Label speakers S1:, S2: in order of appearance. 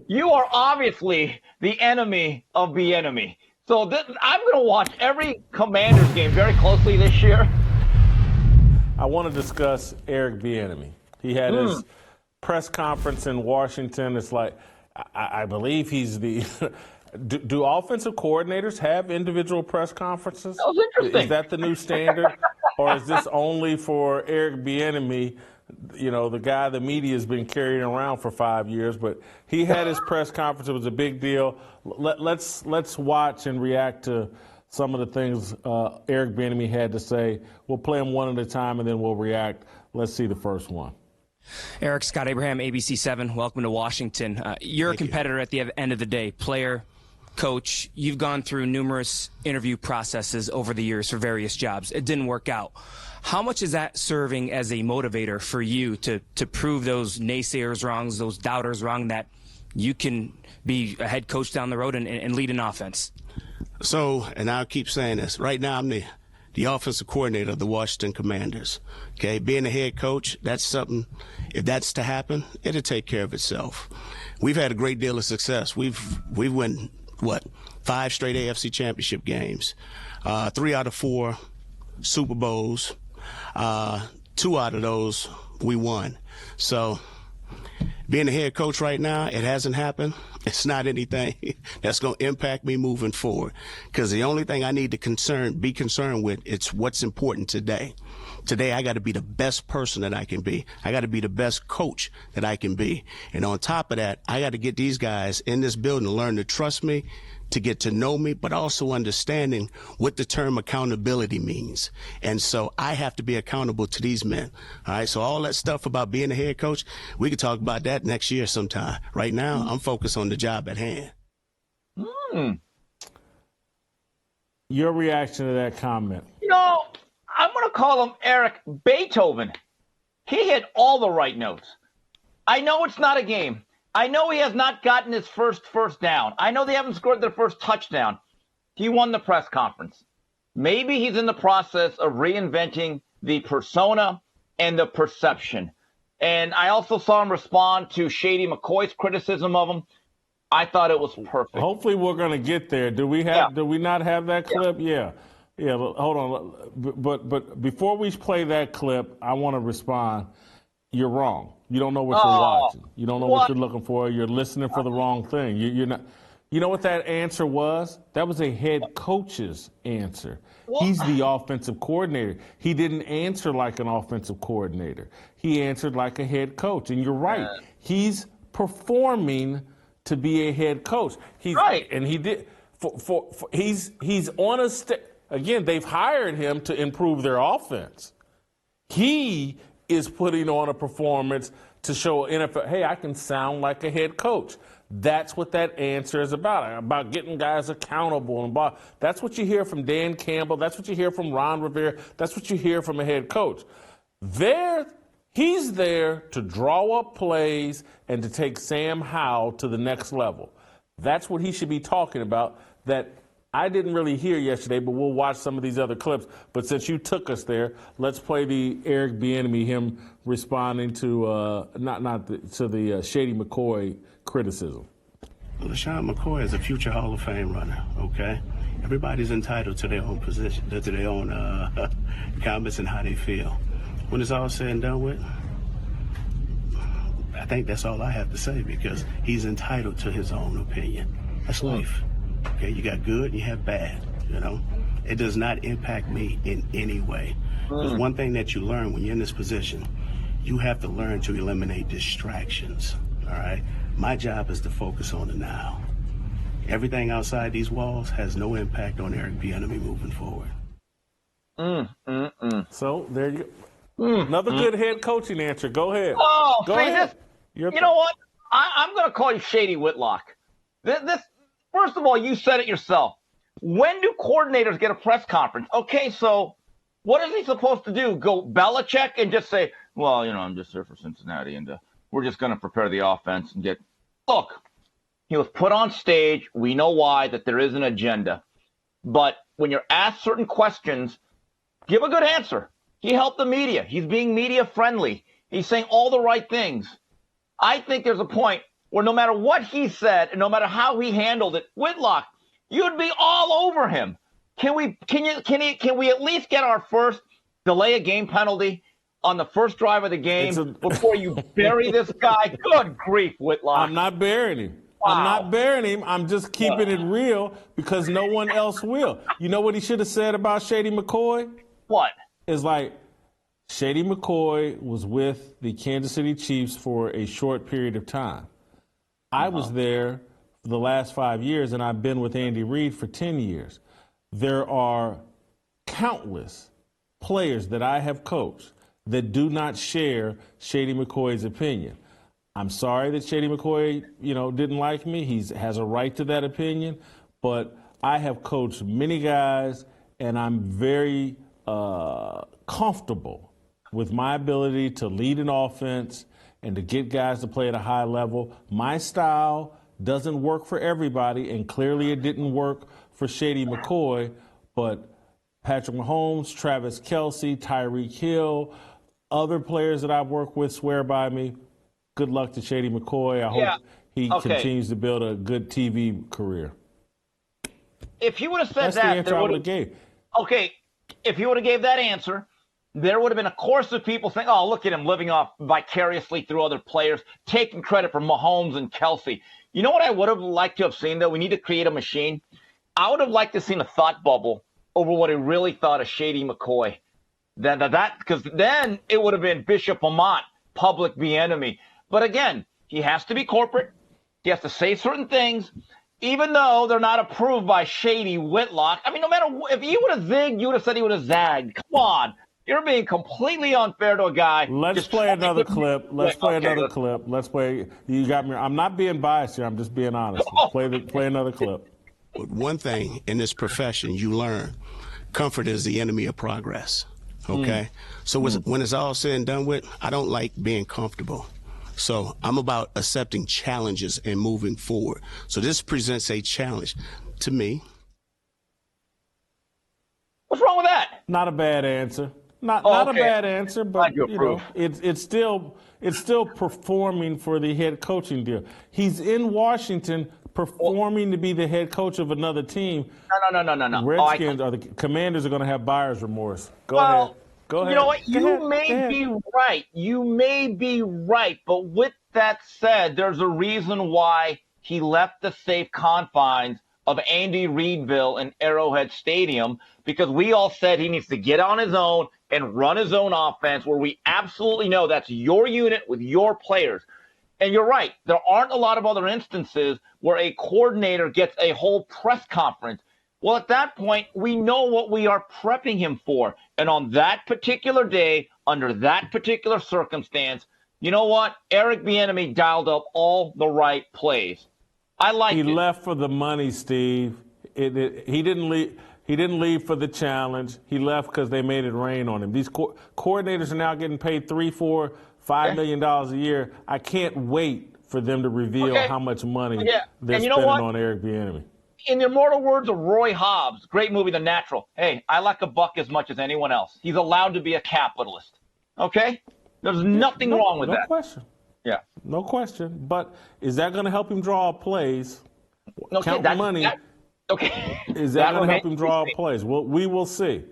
S1: you are obviously the enemy of Bieniemy. So I'm going to watch every Commanders game very closely this year.
S2: I want to discuss Eric Bieniemy. He had his press conference in Washington. It's like, I believe he's the do offensive coordinators have individual press conferences?
S1: That was interesting.
S2: Is that the new standard? Or is this only for Eric Bieniemy, you know, the guy the media has been carrying around for 5 years? But he had his press conference. It was a big deal. Let's watch and react to some of the things Eric Bieniemy had to say. We'll play them one at a time, and then we'll react. Let's see the first one.
S3: Eric, Scott Abraham, ABC7, welcome to Washington. You're a competitor at the end of the day, player, coach. You've gone through numerous interview processes over the years for various jobs. It didn't work out. How much is that serving as a motivator for you to prove those naysayers wrong, those doubters wrong, that you can be a head coach down the road and lead an offense?
S4: So, and I'll keep saying this, right now I'm the offensive coordinator of the Washington Commanders. Okay, being a head coach, that's something, if that's to happen, it'll take care of itself. We've had a great deal of success. We've won, 5 straight AFC championship games, 3 out of 4 Super Bowls, 2 out of those we won. So being a head coach right now, it hasn't happened. It's not anything that's going to impact me moving forward, because the only thing I need to be concerned with, it's what's important today. Today, I got to be the best person that I can be. I got to be the best coach that I can be. And on top of that, I got to get these guys in this building to learn to trust me, to get to know me, but also understanding what the term accountability means. And so I have to be accountable to these men. All right. So all that stuff about being a head coach, we could talk about that next year sometime. Right now, I'm focused on the job at hand.
S2: Your reaction to that comment?
S1: You know, I'm going to call him Eric Beethoven. He hit all the right notes. I know it's not a game. I know he has not gotten his first down. I know they haven't scored their first touchdown. He won the press conference. Maybe he's in the process of reinventing the persona and the perception. And I also saw him respond to Shady McCoy's criticism of him. I thought it was perfect.
S2: Hopefully we're going to get there. Do we not have that clip? Yeah. But hold on. But before we play that clip, I want to respond. You're wrong. You don't know what you're watching. You don't know what you're looking for. You're listening for the wrong thing. You're not. You know what that answer was? That was a head coach's answer. He's the offensive coordinator. He didn't answer like an offensive coordinator. He answered like a head coach. And you're right. He's performing to be a head coach. He's right. And he did. He's on a again, they've hired him to improve their offense. He is putting on a performance to show NFL, hey, I can sound like a head coach. That's what that answer is about getting guys accountable. And that's what you hear from Dan Campbell. That's what you hear from Ron Rivera. That's what you hear from a head coach. He's there to draw up plays and to take Sam Howell to the next level. That's what he should be talking about. That I didn't really hear yesterday, but we'll watch some of these other clips. But since you took us there, let's play the Eric Bieniemy, him responding to the Shady McCoy criticism.
S4: Well, LaShawn McCoy is a future Hall of Fame runner, okay? Everybody's entitled to their own position, to their own comments and how they feel. When it's all said and done with, I think that's all I have to say, because he's entitled to his own opinion. That's life. Okay, you got good and you have bad, you know. It does not impact me in any way. There's one thing that you learn when you're in this position. You have to learn to eliminate distractions, all right? My job is to focus on the now. Everything outside these walls has no impact on Eric Bieniemy moving forward.
S2: So there you go. Another good head coaching answer. Go ahead.
S1: Oh,
S2: go ahead.
S1: You know what? I'm going to call you Shady Whitlock. This first of all, you said it yourself. When do coordinators get a press conference? Okay, so what is he supposed to do? Go Belichick and just say, well, you know, I'm just here for Cincinnati, and we're just going to prepare the offense and get – look, he was put on stage. We know why, that there is an agenda. But when you're asked certain questions, give a good answer. He helped the media. He's being media friendly. He's saying all the right things. I think there's a point where no matter what he said and no matter how he handled it, Whitlock, you'd be all over him. Can we at least get our first delay a game penalty on the first drive of the game before you bury this guy? Good grief, Whitlock.
S2: I'm not burying him. Wow. I'm not burying him. I'm just keeping it real because no one else will. You know what he should have said about Shady McCoy?
S1: What?
S2: It's like Shady McCoy was with the Kansas City Chiefs for a short period of time. I was there for the last 5 years, and I've been with Andy Reid for 10 years. There are countless players that I have coached that do not share Shady McCoy's opinion. I'm sorry that Shady McCoy, didn't like me. He has a right to that opinion. But I have coached many guys, and I'm very comfortable with my ability to lead an offense and to get guys to play at a high level. My style doesn't work for everybody, and clearly it didn't work for Shady McCoy. But Patrick Mahomes, Travis Kelce, Tyreek Hill, other players that I've worked with swear by me. Good luck to Shady McCoy. I hope he continues to build a good TV career.
S1: If he would have said
S2: That's the answer I would have gave.
S1: Okay, if he would have gave that answer, there would have been a chorus of people saying, oh, look at him living off vicariously through other players, taking credit for Mahomes and Kelce. You know what I would have liked to have seen, though? We need to create a machine. I would have liked to have seen a thought bubble over what he really thought of Shady McCoy. Because then it would have been Bishop Lamont, public Bieniemy. But again, he has to be corporate. He has to say certain things, even though they're not approved by Shady Whitlock. I mean, no matter if he would have zigged, you would have said he would have zagged. Come on. You're being completely unfair to a guy.
S2: Let's play another clip. Let's play another clip. Let's play. You got me. I'm not being biased here. I'm just being honest. Play another clip.
S4: One thing in this profession you learn, comfort is the enemy of progress. Okay? So when it's all said and done with, I don't like being comfortable. So I'm about accepting challenges and moving forward. So this presents a challenge to me.
S1: What's wrong with that?
S2: Not a bad answer. Not a bad answer, but it's still performing for the head coaching deal. He's in Washington performing to be the head coach of another team.
S1: No.
S2: Redskins or the Commanders are going to have buyer's remorse. Go ahead.
S1: You know what? You may be right. You may be right. But with that said, there's a reason why he left the safe confines of Andy Reidville and Arrowhead Stadium, because we all said he needs to get on his own and run his own offense where we absolutely know that's your unit with your players. And you're right. There aren't a lot of other instances where a coordinator gets a whole press conference. Well, at that point, we know what we are prepping him for. And on that particular day, under that particular circumstance, you know what? Eric Bieniemy dialed up all the right plays. I like it.
S2: He left for the money, Steve. He didn't leave. He didn't leave for the challenge. He left because they made it rain on him. These coordinators are now getting paid $3, $4, $5 million a year. I can't wait for them to reveal how much money they're spending on Eric Bieniemy.
S1: In the immortal words of Roy Hobbs, great movie, The Natural, hey, I like a buck as much as anyone else. He's allowed to be a capitalist. Okay? There's nothing wrong with that.
S2: No question.
S1: Yeah.
S2: No question. But is that going to help him draw plays? Count money.
S1: Okay.
S2: Is that going to help him draw plays? Well, we will see.